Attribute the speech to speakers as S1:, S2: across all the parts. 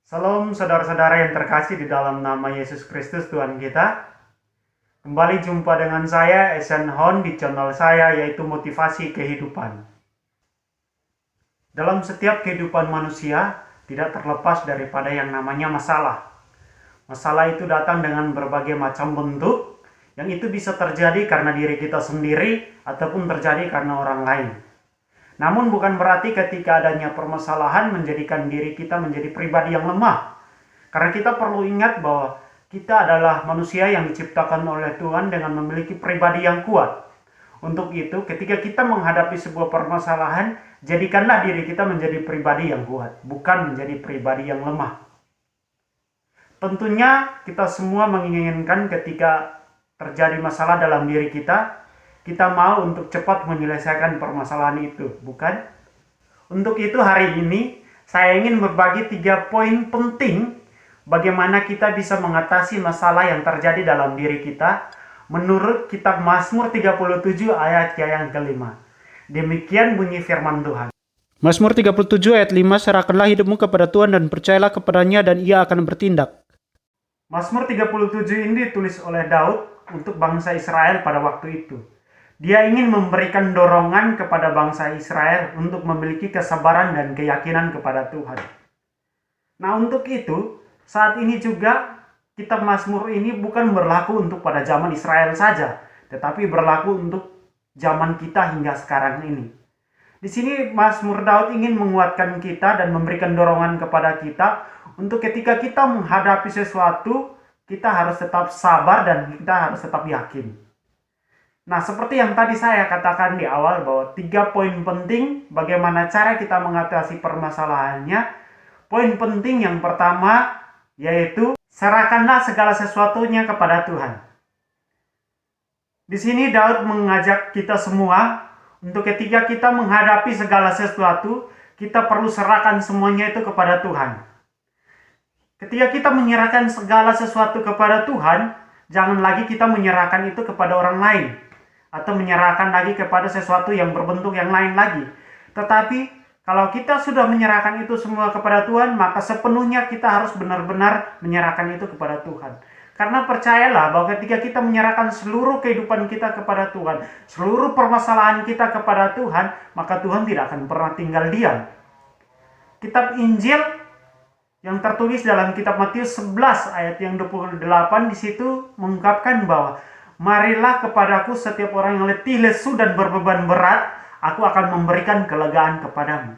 S1: Salam saudara-saudara yang terkasih di dalam nama Yesus Kristus Tuhan kita. Kembali jumpa dengan saya, Esen Hon, di channel saya yaitu Motivasi Kehidupan. Dalam setiap kehidupan manusia, tidak terlepas daripada yang namanya masalah. Masalah itu datang dengan berbagai macam bentuk, yang itu bisa terjadi karena diri kita sendiri ataupun terjadi karena orang lain. Namun bukan berarti ketika adanya permasalahan menjadikan diri kita menjadi pribadi yang lemah. Karena kita perlu ingat bahwa kita adalah manusia yang diciptakan oleh Tuhan dengan memiliki pribadi yang kuat. Untuk itu, ketika kita menghadapi sebuah permasalahan, jadikanlah diri kita menjadi pribadi yang kuat, bukan menjadi pribadi yang lemah. Tentunya kita semua menginginkan ketika terjadi masalah dalam diri kita mau untuk cepat menyelesaikan permasalahan itu, bukan? Untuk itu hari ini saya ingin berbagi 3 poin penting bagaimana kita bisa mengatasi masalah yang terjadi dalam diri kita menurut kitab Mazmur 37 ayat yang kelima. Demikian bunyi firman Tuhan.
S2: Mazmur 37 ayat 5, serahkanlah hidupmu kepada Tuhan dan percayalah kepadanya dan ia akan bertindak.
S1: Mazmur 37 ini ditulis oleh Daud untuk bangsa Israel pada waktu itu. Dia ingin memberikan dorongan kepada bangsa Israel untuk memiliki kesabaran dan keyakinan kepada Tuhan. Nah, untuk itu, saat ini juga kitab Mazmur ini bukan berlaku untuk pada zaman Israel saja, tetapi berlaku untuk zaman kita hingga sekarang ini. Di sini Mazmur Daud ingin menguatkan kita dan memberikan dorongan kepada kita untuk ketika kita menghadapi sesuatu, kita harus tetap sabar dan kita harus tetap yakin. Nah, seperti yang tadi saya katakan di awal bahwa 3 poin penting bagaimana cara kita mengatasi permasalahannya. Poin penting yang pertama yaitu serahkanlah segala sesuatunya kepada Tuhan. Di sini Daud mengajak kita semua untuk ketika kita menghadapi segala sesuatu, kita perlu serahkan semuanya itu kepada Tuhan. Ketika kita menyerahkan segala sesuatu kepada Tuhan, jangan lagi kita menyerahkan itu kepada orang lain atau menyerahkan lagi kepada sesuatu yang berbentuk yang lain lagi. Tetapi kalau kita sudah menyerahkan itu semua kepada Tuhan, maka sepenuhnya kita harus benar-benar menyerahkan itu kepada Tuhan. Karena percayalah bahwa ketika kita menyerahkan seluruh kehidupan kita kepada Tuhan, seluruh permasalahan kita kepada Tuhan, maka Tuhan tidak akan pernah tinggal diam. Kitab Injil yang tertulis dalam kitab Matius 11 ayat yang 28 di situ mengungkapkan bahwa marilah kepadaku setiap orang yang letih, lesu, dan berbeban berat, aku akan memberikan kelegaan kepadamu.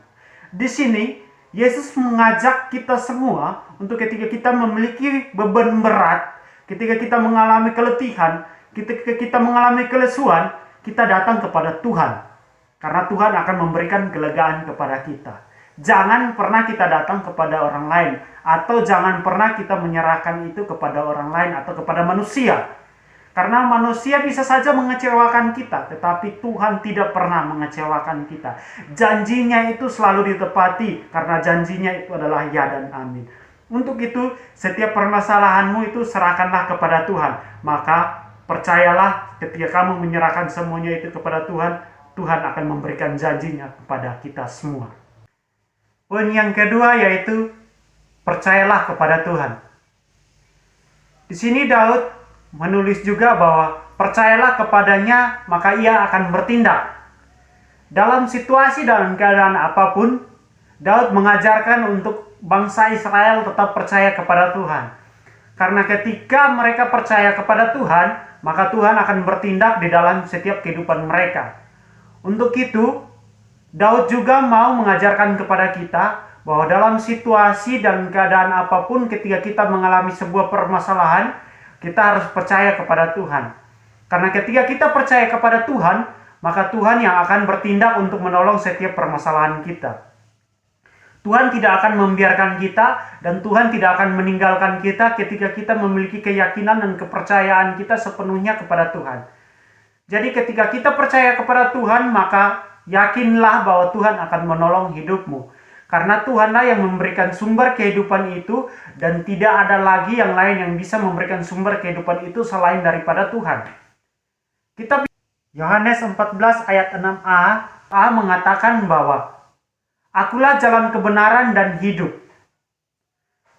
S1: Di sini, Yesus mengajak kita semua untuk ketika kita memiliki beban berat, ketika kita mengalami keletihan, ketika kita mengalami kelesuan, kita datang kepada Tuhan. Karena Tuhan akan memberikan kelegaan kepada kita. Jangan pernah kita datang kepada orang lain, atau jangan pernah kita menyerahkan itu kepada orang lain atau kepada manusia. Karena manusia bisa saja mengecewakan kita, tetapi Tuhan tidak pernah mengecewakan kita. Janjinya itu selalu ditepati, karena janjinya itu adalah ya dan amin. Untuk itu, setiap permasalahanmu itu serahkanlah kepada Tuhan. Maka percayalah ketika kamu menyerahkan semuanya itu kepada Tuhan, Tuhan akan memberikan janjinya kepada kita semua. Poin yang kedua yaitu percayalah kepada Tuhan. Di sini Daud menulis juga bahwa percayalah kepadanya maka ia akan bertindak. Dalam situasi dan keadaan apapun, Daud mengajarkan untuk bangsa Israel tetap percaya kepada Tuhan. Karena ketika mereka percaya kepada Tuhan, maka Tuhan akan bertindak di dalam setiap kehidupan mereka. Untuk itu, Daud juga mau mengajarkan kepada kita bahwa dalam situasi dan keadaan apapun ketika kita mengalami sebuah permasalahan, kita harus percaya kepada Tuhan. Karena ketika kita percaya kepada Tuhan, maka Tuhan yang akan bertindak untuk menolong setiap permasalahan kita. Tuhan tidak akan membiarkan kita dan Tuhan tidak akan meninggalkan kita ketika kita memiliki keyakinan dan kepercayaan kita sepenuhnya kepada Tuhan. Jadi ketika kita percaya kepada Tuhan, maka yakinlah bahwa Tuhan akan menolong hidupmu. Karena Tuhanlah yang memberikan sumber kehidupan itu dan tidak ada lagi yang lain yang bisa memberikan sumber kehidupan itu selain daripada Tuhan. Kitab Yohanes 14 ayat 6a mengatakan bahwa akulah jalan kebenaran dan hidup.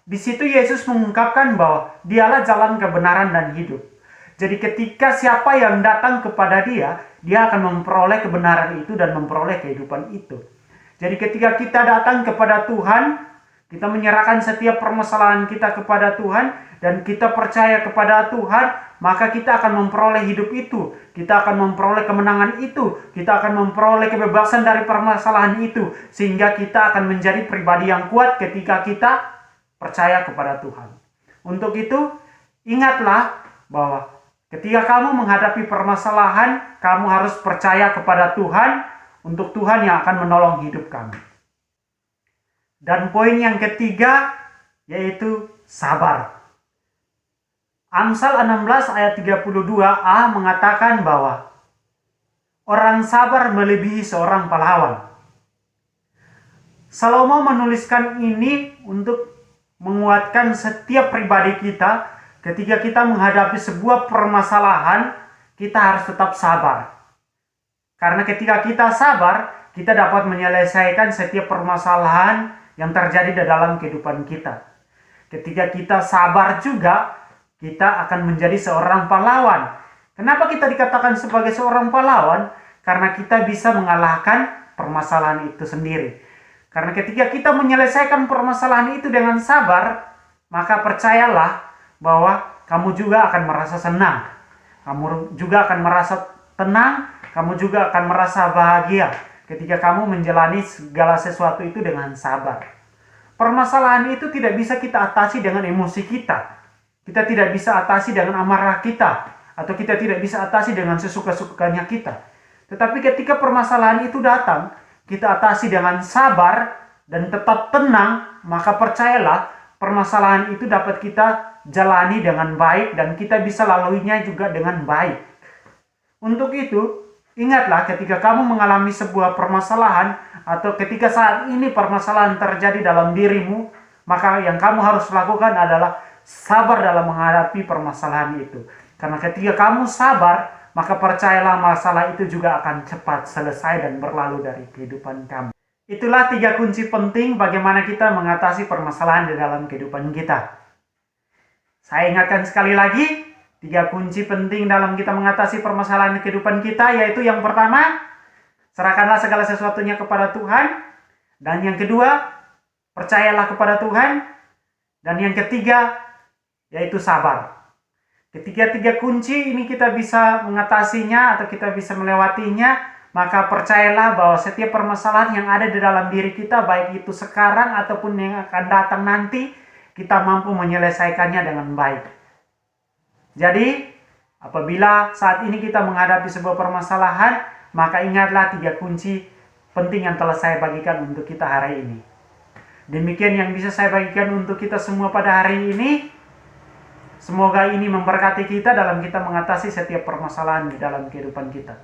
S1: Di situ Yesus mengungkapkan bahwa dialah jalan kebenaran dan hidup. Jadi ketika siapa yang datang kepada dia akan memperoleh kebenaran itu dan memperoleh kehidupan itu. Jadi ketika kita datang kepada Tuhan, kita menyerahkan setiap permasalahan kita kepada Tuhan, dan kita percaya kepada Tuhan, maka kita akan memperoleh hidup itu. Kita akan memperoleh kemenangan itu. Kita akan memperoleh kebebasan dari permasalahan itu. Sehingga kita akan menjadi pribadi yang kuat ketika kita percaya kepada Tuhan. Untuk itu, ingatlah bahwa ketika kamu menghadapi permasalahan, kamu harus percaya kepada Tuhan, untuk Tuhan yang akan menolong hidup kamu. Dan poin yang ketiga, yaitu sabar. Amsal 16 ayat 32a mengatakan bahwa orang sabar melebihi seorang pahlawan. Salomo menuliskan ini untuk menguatkan setiap pribadi kita ketika kita menghadapi sebuah permasalahan, kita harus tetap sabar. Karena ketika kita sabar, kita dapat menyelesaikan setiap permasalahan yang terjadi di dalam kehidupan kita. Ketika kita sabar juga, kita akan menjadi seorang pahlawan. Kenapa kita dikatakan sebagai seorang pahlawan? Karena kita bisa mengalahkan permasalahan itu sendiri. Karena ketika kita menyelesaikan permasalahan itu dengan sabar, maka percayalah bahwa kamu juga akan merasa senang. Kamu juga akan merasa tenang, kamu juga akan merasa bahagia ketika kamu menjalani segala sesuatu itu dengan sabar. Permasalahan itu tidak bisa kita atasi dengan emosi kita. Kita tidak bisa atasi dengan amarah kita, atau kita tidak bisa atasi dengan sesuka-sukanya kita. Tetapi ketika permasalahan itu datang, kita atasi dengan sabar dan tetap tenang, maka percayalah permasalahan itu dapat kita jalani dengan baik dan kita bisa laluinya juga dengan baik. Untuk itu, ingatlah ketika kamu mengalami sebuah permasalahan atau ketika saat ini permasalahan terjadi dalam dirimu, maka yang kamu harus lakukan adalah sabar dalam menghadapi permasalahan itu. Karena ketika kamu sabar, maka percayalah masalah itu juga akan cepat selesai dan berlalu dari kehidupan kamu. Itulah 3 kunci penting bagaimana kita mengatasi permasalahan di dalam kehidupan kita. Saya ingatkan sekali lagi, 3 kunci penting dalam kita mengatasi permasalahan di kehidupan kita, yaitu yang pertama, serahkanlah segala sesuatunya kepada Tuhan. Dan yang kedua, percayalah kepada Tuhan. Dan yang ketiga, yaitu sabar. Ketika 3 kunci ini kita bisa mengatasinya atau kita bisa melewatinya, maka percayalah bahwa setiap permasalahan yang ada di dalam diri kita, baik itu sekarang ataupun yang akan datang nanti, kita mampu menyelesaikannya dengan baik. Jadi, apabila saat ini kita menghadapi sebuah permasalahan, maka ingatlah 3 kunci penting yang telah saya bagikan untuk kita hari ini. Demikian yang bisa saya bagikan untuk kita semua pada hari ini. Semoga ini memberkati kita dalam kita mengatasi setiap permasalahan di dalam kehidupan kita.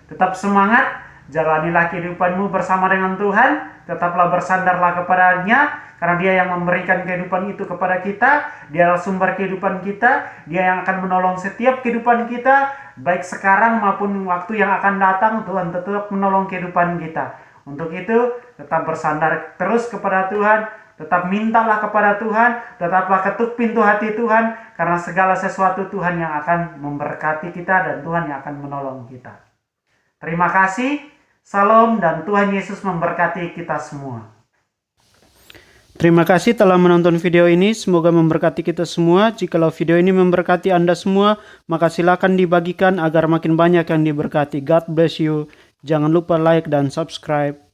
S1: Tetap semangat, jalanilah kehidupanmu bersama dengan Tuhan, tetaplah bersandarlah kepadanya, karena Dia yang memberikan kehidupan itu kepada kita, Dia adalah sumber kehidupan kita, Dia yang akan menolong setiap kehidupan kita, baik sekarang maupun waktu yang akan datang, Tuhan tetap menolong kehidupan kita. Untuk itu, tetap bersandar terus kepada Tuhan, tetap mintalah kepada Tuhan, tetaplah ketuk pintu hati Tuhan, karena segala sesuatu Tuhan yang akan memberkati kita dan Tuhan yang akan menolong kita. Terima kasih, salam, dan Tuhan Yesus memberkati kita semua.
S2: Terima kasih telah menonton video ini, semoga memberkati kita semua. Jikalau video ini memberkati Anda semua, maka silakan dibagikan agar makin banyak yang diberkati. God bless you. Jangan lupa like dan subscribe.